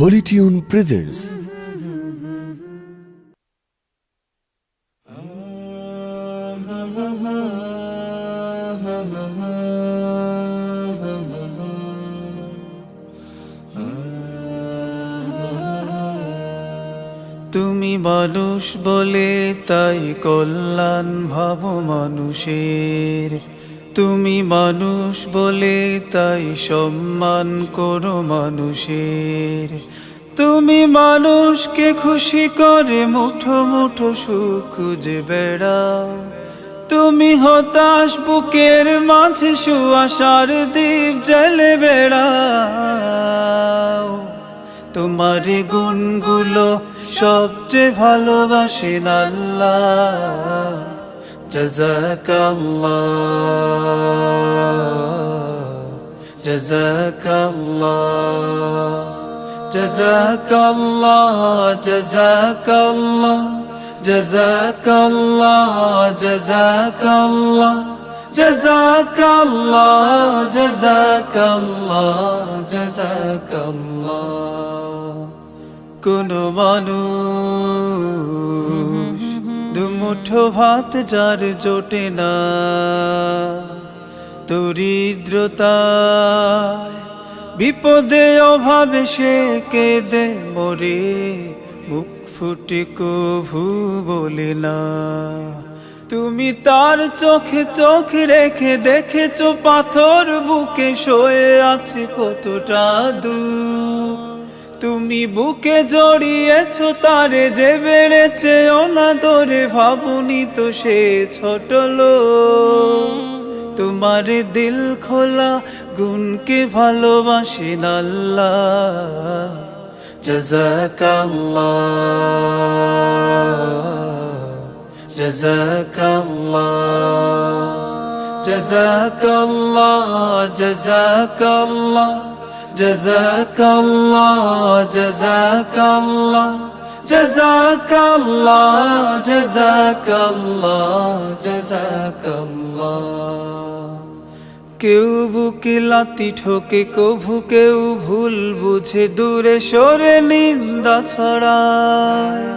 Holy Tune presents তুমি মানুষ বলে তাই কল্যাণ ভাব মানুষের, তুমি মানুষ বলে তাই সম্মান করো মানুষের। তুমি মানুষকে খুশি করে মুঠো মুঠো সুখ খুঁজে বেড়াও, তুমি হতাশ বুকের মাঝে সুআশার দ্বীপ জ্বেলে বেড়াও। তোমার গুণগুলো সবচেয়ে ভালোবাসেন আল্লাহ। জাযাকাল্লাহ, জাযাকাল্লাহ, জাযাকাল্লাহ, জাযাকাল্লাহ, জাযাকাল্লাহ, জাযাকাল্লাহ, জাযাকাল্লাহ, জাযাকাল্লাহ, জাযাকাল্লাহ। কোন মানুষ দুমুঠো ভাত যার জোটে না, দরিদ্রতায় বিপদে অভাবে সে কেঁদে মরে, মুখ ফুটে কভু বলে না। তুমি তার চোখে চোখ রেখে দেখেছো পাথর বুকে শোয়ে আছে কতটা দুঃখ। তুমি বুকে জড়িয়েছো তারে যে বেড়েছে অনাদরে, ভাবুনি তো সে ছোট লোক। তোমার দিল খোলা গুণকে ভালোবাসেন আল্লাহ। জাযাকাল্লাহ, জাযাকাল্লাহ, জাযাকাল্লাহ, জাযাকাল্লাহ, জাযাকাল্লাহ, জাযাকাল্লাহ, জাযাকাল্লাহ, জাযাকাল্লাহ, জাযাকাল্লাহ। কেউ বুকে লাথি ঠোকে কভু কেউ ভুল বুঝে দূরে সরে নিন্দা ছড়ায়।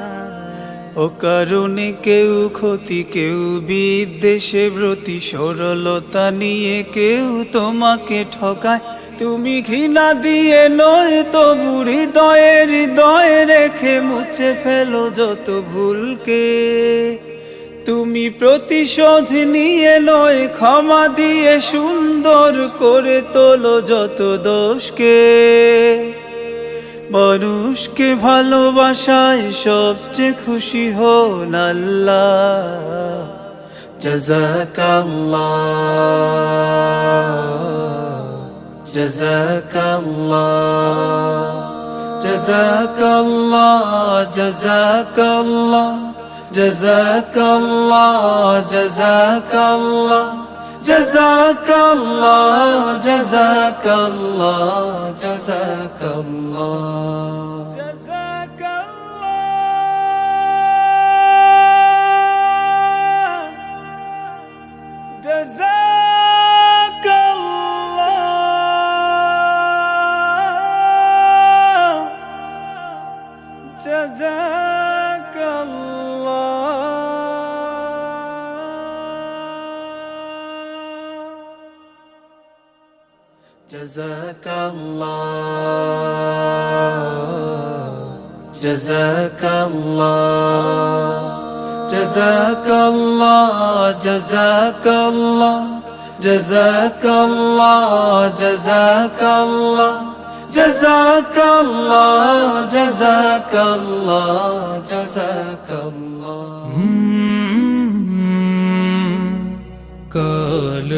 ও কারণে কেউ ক্ষতি কেউ বিদ্বেষে ব্রতি, সরলতা নিয়ে কেউ তোমাকে ঠকায়। তুমি ঘৃণা দিয়ে নয় তবু হৃদয়ে রেখে মুছে ফেলো যত ভুলকে। তুমি প্রতিশোধ নিয়ে নয় ক্ষমা দিয়ে সুন্দর করে তোলো যত দোষকে। মানুষকে ভালোবাসায় সবচেয়ে খুশি হন আল্লাহ। জাযাকাল্লাহ, জাযাকাল্লাহ, জাযাকাল্লাহ, জাযাকাল্লাহ, জাযাকাল্লাহ, জাযাকাল্লাহ, জাযাকাল্লাহ, জাযাকাল্লাহ, জাযাকাল্লাহ, জাযাকাল্লাহ, জাযাকাল্লাহ, জাযাকাল্লাহ, জাযাকাল্লাহ, জাযাকাল্লাহ, জাযাকাল্লাহ, জাযাকাল্লাহ, জাযাকাল্লাহ, জাযাকাল্লাহ, জাযাকাল্লাহ। কাল